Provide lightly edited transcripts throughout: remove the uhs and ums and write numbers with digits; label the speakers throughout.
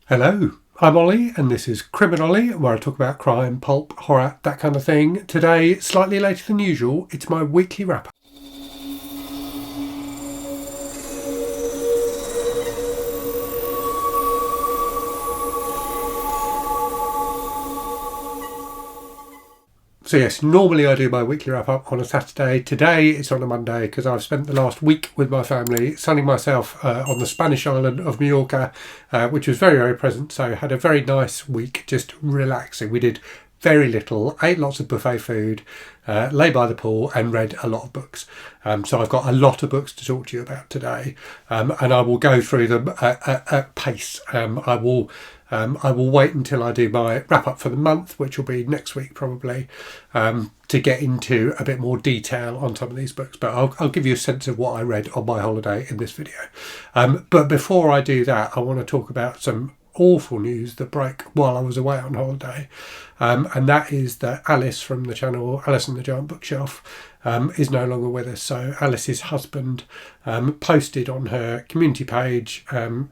Speaker 1: Hello, I'm Ollie and this is Criminally, where I talk about crime, pulp, horror, that kind of thing. Today, slightly later than usual, it's my weekly wrap-up. So yes, normally I do my weekly wrap-up on a Saturday. Today it's on a Monday because I've spent the last week with my family sunning myself on the Spanish island of Mallorca, which was very, very pleasant. So I had a very nice week just relaxing. We did very little, ate lots of buffet food, lay by the pool and read a lot of books. So I've got a lot of books to talk to you about today, and I will go through them at pace. I will wait until I do my wrap up for the month, which will be next week probably, to get into a bit more detail on some of these books. But I'll give you a sense of what I read on my holiday in this video. But before I do that, I want to talk about some awful news that broke while I was away on holiday, and that is that Alice from the channel Alice and the Giant Bookshelf is no longer with us. So Alice's husband posted on her community page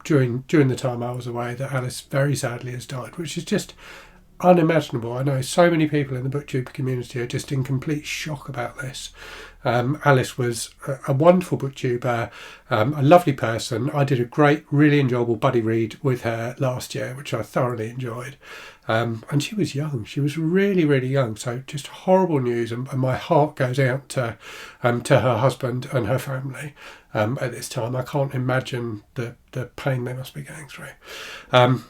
Speaker 1: during the time I was away that Alice very sadly has died, which is just unimaginable. I know so many people in the booktube community are just in complete shock about this. Alice was a wonderful booktuber, a lovely person. I did a great, really enjoyable buddy read with her last year, which I thoroughly enjoyed. And she was young. She was really, really young. So just horrible news, and my heart goes out to her husband and her family at this time. I can't imagine the pain they must be going through.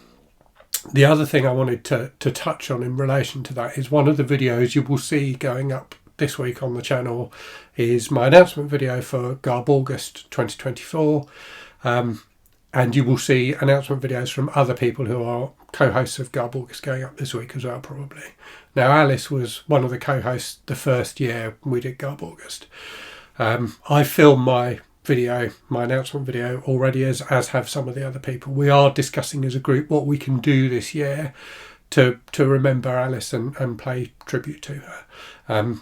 Speaker 1: The other thing I wanted to touch on in relation to that is one of the videos you will see going up this week on the channel is my announcement video for Garb August 2024, and you will see announcement videos from other people who are co-hosts of Garb August going up this week as well, probably. Now, Alice was one of the co-hosts the first year we did Garb August. I filmed my announcement video already, as have some of the other people. We are discussing as a group what we can do this year to remember Alice and pay tribute to her.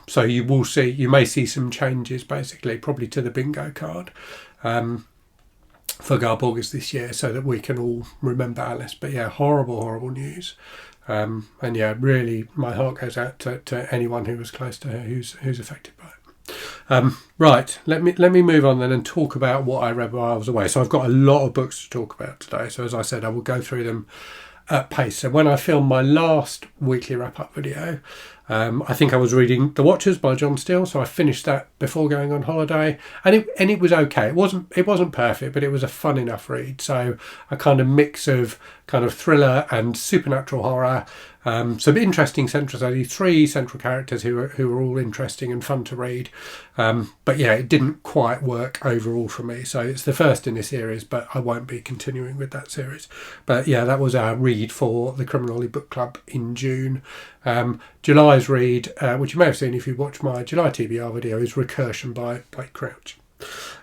Speaker 1: So you may see some changes, basically, probably to the bingo card for Garb August this year, so that we can all remember Alice. But yeah, horrible news. And yeah, really, my heart goes out to anyone who was close to her who's affected by it. Right, let me move on then and talk about what I read while I was away. So I've got a lot of books to talk about today. So as I said, I will go through them at pace. So when I filmed my last weekly wrap-up video, I think I was reading The Watchers by Jon Steele, so I finished that before going on holiday, and it was okay. It wasn't perfect, but it was a fun enough read. So a kind of mix of kind of thriller and supernatural horror. Some interesting only 3 central characters who are all interesting and fun to read. But yeah, it didn't quite work overall for me. So it's the first in this series, but I won't be continuing with that series. But yeah, that was our read for the Criminally Book Club in June. July's read, which you may have seen if you watched my July TBR video, is Recursion by Blake Crouch.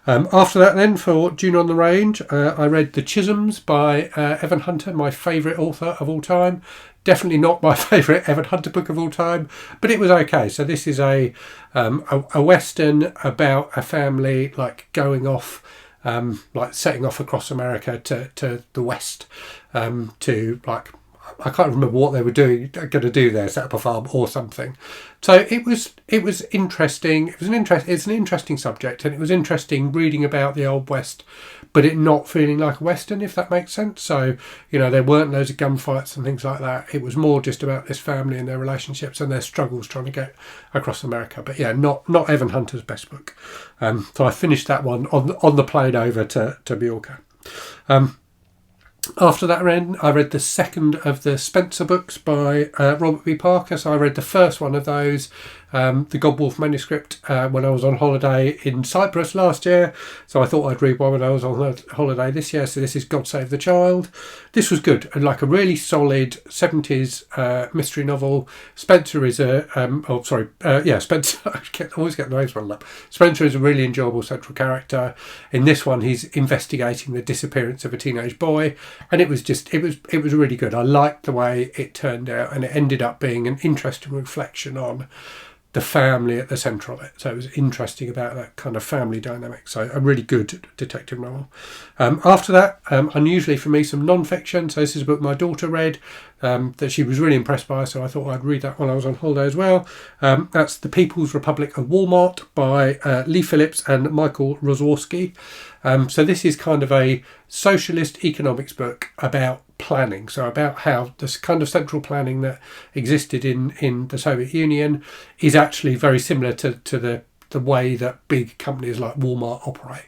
Speaker 1: After that then, for June on the Range, I read The Chisolms by Evan Hunter, my favourite author of all time. Definitely not my favourite Evan Hunter book of all time, but it was okay. So this is a western about a family going off, setting off across America to the west, to I can't remember what they were going to do there, set up a farm or something. So it was interesting. It's an interesting subject, and it was interesting reading about the Old West, but it not feeling like a Western, if that makes sense. So, there weren't loads of gunfights and things like that. It was more just about this family and their relationships and their struggles trying to get across America. But yeah, not Evan Hunter's best book. So I finished that one on the plane over to Mallorca. After that I read the second of the Spenser books by Robert B. Parker. So I read the first one of those, the Godwolf manuscript, when I was on holiday in Cyprus last year. So I thought I'd read one when I was on holiday this year. So this is God Save the Child. This was good, like a really solid 70s mystery novel. Spenser is Spenser. I always get the names wrong up. Spenser is a really enjoyable central character. In this one, he's investigating the disappearance of a teenage boy. And it was really good. I liked the way it turned out, and it ended up being an interesting reflection on the family at the centre of it. So it was interesting about that kind of family dynamic. So a really good detective novel. After that, unusually for me, some non-fiction. So this is a book my daughter read that she was really impressed by, so I thought I'd read that while I was on holiday as well. That's The People's Republic of Walmart by Leigh Phillips and Michal Rozworski. So this is kind of a socialist economics book about planning, so about how this kind of central planning that existed in the Soviet Union is actually very similar to the way that big companies like Walmart operate.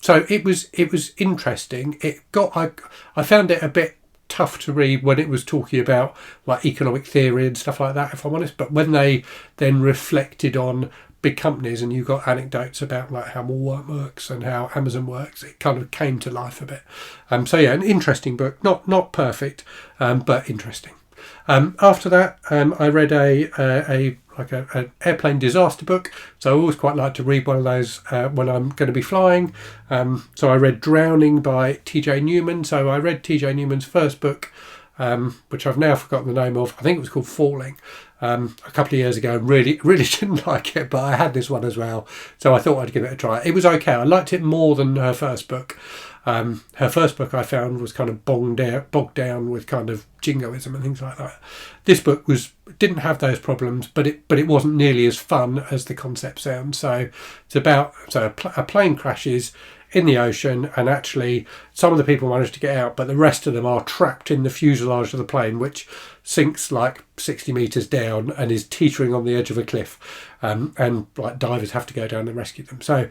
Speaker 1: So it was interesting. I found it a bit tough to read when it was talking about like economic theory and stuff like that, if I'm honest, but when they then reflected on big companies and you got anecdotes about like how Walmart works and how Amazon works, it kind of came to life a bit. So yeah, an interesting book, not perfect, but interesting. After that, I read an airplane disaster book. So I always quite like to read one of those when I'm going to be flying. So I read Drowning by TJ Newman. So I read TJ Newman's first book, which I've now forgotten the name of. I think it was called Falling. A couple of years ago, and really didn't like it, but I had this one as well, so I thought I'd give it a try. It was okay. I liked it more than her first book. Her first book I found was kind of bogged down with kind of jingoism and things like that. This book didn't have those problems, but it wasn't nearly as fun as the concept sounds. So it's about a plane crashes in the ocean, and actually some of the people manage to get out, but the rest of them are trapped in the fuselage of the plane, which sinks like 60 metres down and is teetering on the edge of a cliff, and like divers have to go down and rescue them. So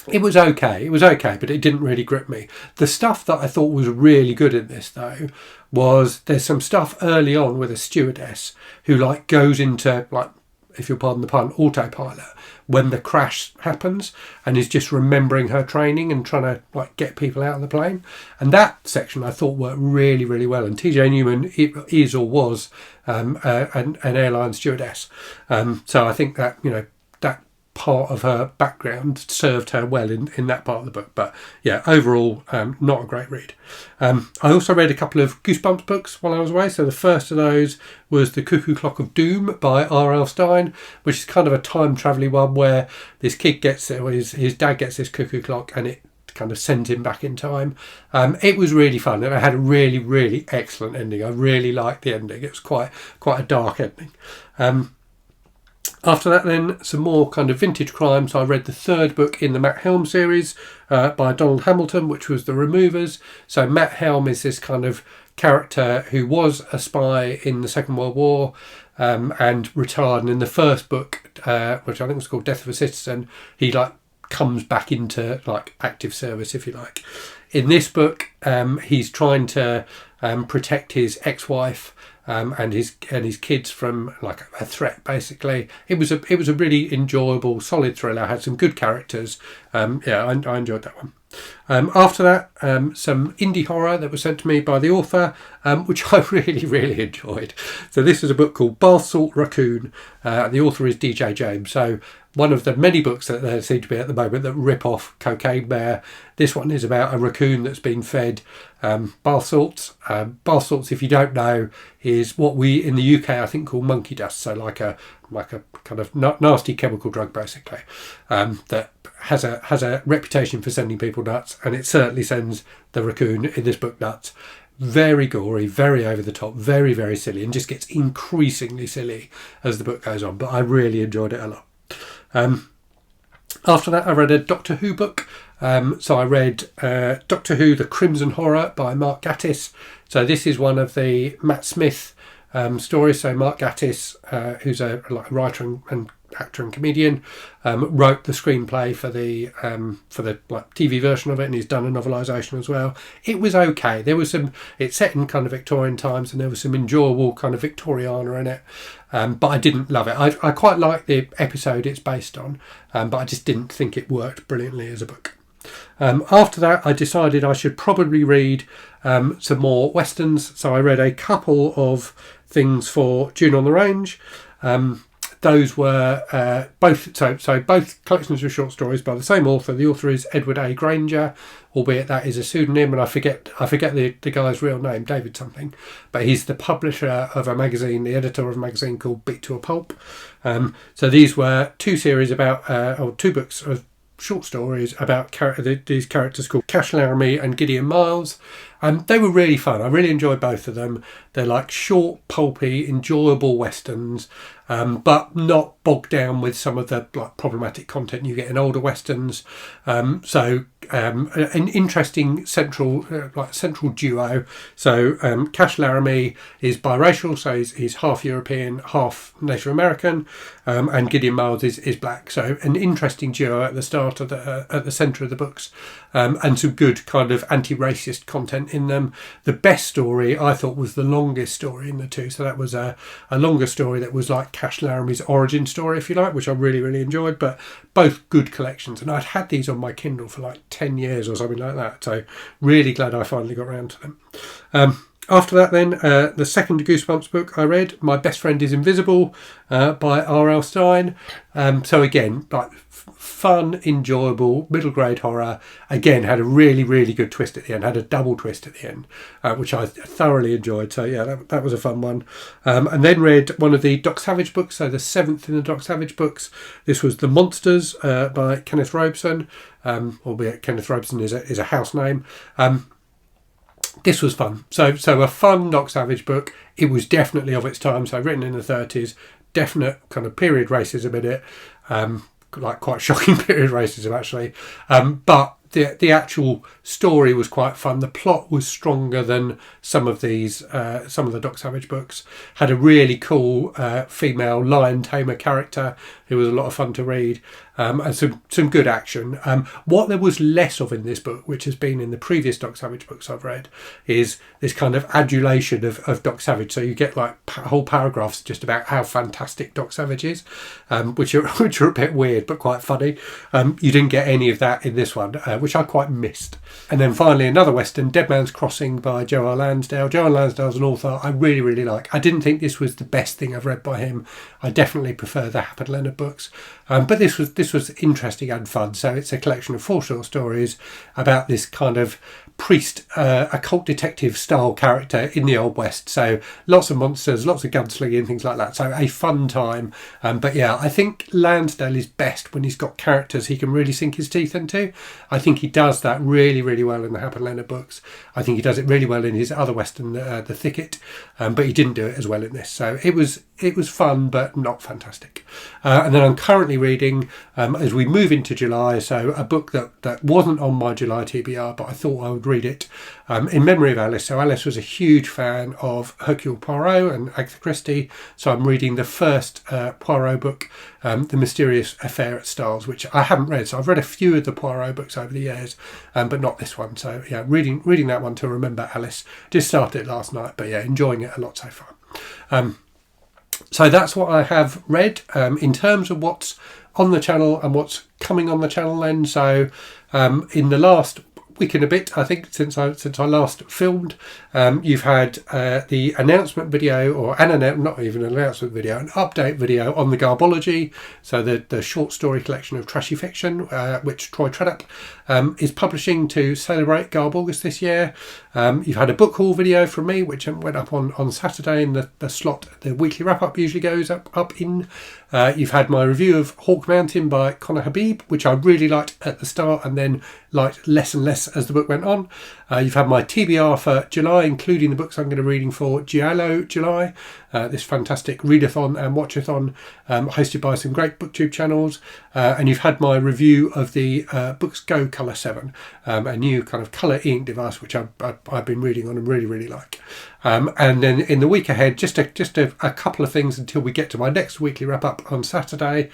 Speaker 1: it was okay, but it didn't really grip me. The stuff that I thought was really good in this, though, was there's some stuff early on with a stewardess who like goes into, like, if you'll pardon the pun, autopilot when the crash happens, and is just remembering her training and trying to like get people out of the plane. And that section I thought worked really, really well. And TJ Newman is or was an airline stewardess. So I think that, that part of her background served her well in that part of the book. But yeah, overall, not a great read. I also read a couple of Goosebumps books while I was away. So the first of those was The Cuckoo Clock of Doom by R.L. Stine, which is kind of a time travelling one where this kid gets it, or his dad gets this cuckoo clock, and it kind of sends him back in time. It was really fun, and it had a really, really excellent ending. I really liked the ending. It was quite a dark ending. After that, then, some more kind of vintage crime. So I read the third book in the Matt Helm series by Donald Hamilton, which was The Removers. So Matt Helm is this kind of character who was a spy in the Second World War and retired. And in the first book, which I think was called Death of a Citizen, he like comes back into like active service, if you like. In this book, he's trying to protect his ex-wife and his kids from like a threat. Basically, it was a really enjoyable, solid thriller. Had some good characters. I enjoyed that one. After that, some indie horror that was sent to me by the author, which I really, really enjoyed. So this is a book called Bsalt Raccoon. The author is DJ James. So one of the many books that there seem to be at the moment that rip off Cocaine Bear. This one is about a raccoon that's been fed bath salts. Bath salts, if you don't know, is what we in the UK I think call monkey dust. So like a kind of nasty chemical drug, basically, that has a reputation for sending people nuts, and it certainly sends the raccoon in this book nuts. Very gory, very over the top, very, very silly, and just gets increasingly silly as the book goes on. But I really enjoyed it a lot. After that, I read a Doctor Who book. So I read Doctor Who: The Crimson Horror by Mark Gatiss. So this is one of the Matt Smith stories. So Mark Gatiss, who's a writer and actor and comedian, wrote the screenplay for the TV version of it, and he's done a novelisation as well. It was okay. There was it's set in kind of Victorian times, and there was some enjoyable kind of Victoriana in it, but I didn't love it. I quite like the episode it's based on, but I just didn't think it worked brilliantly as a book. After that, I decided I should probably read some more westerns, so I read a couple of things for June on the Range. those were both so both collections of short stories by the same author. The author is Edward A. Grainger, albeit that is a pseudonym, and I forget the guy's real name, David something, but he's the publisher of a magazine, the editor of a magazine called Beat to a Pulp. So these were two series about, or two books of short stories about these characters called Cash Laramie and Gideon Miles. They were really fun. I really enjoyed both of them. They're like short, pulpy, enjoyable westerns, but not bogged down with some of the like problematic content you get in older westerns. So an interesting central duo. So Cash Laramie is biracial, so he's half European, half Native American, and Gideon Miles is black. So an interesting duo at the start of at the centre of the books, and some good kind of anti-racist content in them. The best story I thought was the longest story in the two. So that was a longer story that was like Cash Laramie's origin story, if you like, which I really, really enjoyed. But both good collections, and I'd had these on my Kindle for like 10 years or something like that. So really glad I finally got around to them. After that then, the second Goosebumps book I read, My Best Friend is Invisible, by R.L. Stine. So again, like fun, enjoyable, middle grade horror. Again, had a really, really good twist at the end, had a double twist at the end, which I thoroughly enjoyed. So yeah, that was a fun one. And then read one of the Doc Savage books, so the seventh in the Doc Savage books. This was The Monsters by Kenneth Robeson, albeit Kenneth Robeson is a house name. This was fun. So a fun Doc Savage book. It was definitely of its time. So written in the 30s, definite kind of period racism in it. Like quite shocking period racism actually. But the actual story was quite fun. The plot was stronger than some of the Doc Savage books. Had a really cool female lion tamer character who was a lot of fun to read, and some good action. What there was less of in this book, which has been in the previous Doc Savage books I've read, is this kind of adulation of Doc Savage. So you get like whole paragraphs just about how fantastic Doc Savage is, which are a bit weird but quite funny. You didn't get any of that in this one, which I quite missed. And then finally another Western, Deadman's Crossing by Joe R. Lansdale. Joe R. Lansdale's an author I really, really like. I didn't think this was the best thing I've read by him. I definitely prefer the Happen Leonard books. But this was interesting and fun. So it's a collection of 4 short stories about this kind of priest, occult detective style character in the Old West. So lots of monsters, lots of gunslinging, things like that. So a fun time. But yeah, I think Lansdale is best when he's got characters he can really sink his teeth into. I think he does that really, really well in the Happen Leonard books. I think he does it really well in his other Western, The Thicket, but he didn't do it as well in this. So it was fun, but not fantastic. And then I'm currently reading, as we move into July, so a book that wasn't on my July TBR, but I thought I would read it, in memory of Alice. So Alice was a huge fan of Hercule Poirot and Agatha Christie, so I'm reading the first Poirot book, The Mysterious Affair at Styles, which I haven't read. So I've read a few of the Poirot books over the years, but not this one. So yeah, reading that one to remember Alice. Just started it last night, but yeah, enjoying it a lot so far. So that's what I have read in terms of what's on the channel and what's coming on the channel then. So in the last week and a bit, I think, since I last filmed, you've had the announcement video, or not even an announcement video, an update video on the Garbology, so the short story collection of trashy fiction, which Troy Tredup is publishing to celebrate Garb August this year. You've had a book haul video from me, which went up on Saturday in the slot the weekly wrap-up usually goes up in. You've had my review of Hawk Mountain by Conor Habib, which I really liked at the start and then liked less and less as the book went on. You've had my TBR for July, including the books I'm going to be reading for Giallo July, this fantastic readathon and watchathon hosted by some great booktube channels. And you've had my review of the Books Go Colour 7, a new kind of colour e-ink device which I've been reading on and really, really like. And then in the week ahead, just a couple of things until we get to my next weekly wrap-up on Saturday.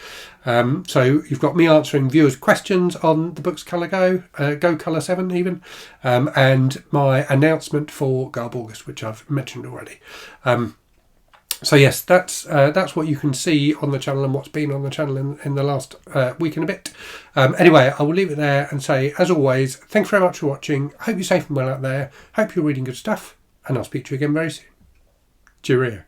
Speaker 1: So you've got me answering viewers' questions on the Books Go Colour 7 even, and my announcement for Garb August, which I've mentioned already. So yes, that's what you can see on the channel and what's been on the channel in the last week and a bit. Anyway, I will leave it there and say, as always, thanks very much for watching. I hope you're safe and well out there. Hope you're reading good stuff, and I'll speak to you again very soon. Cheerio.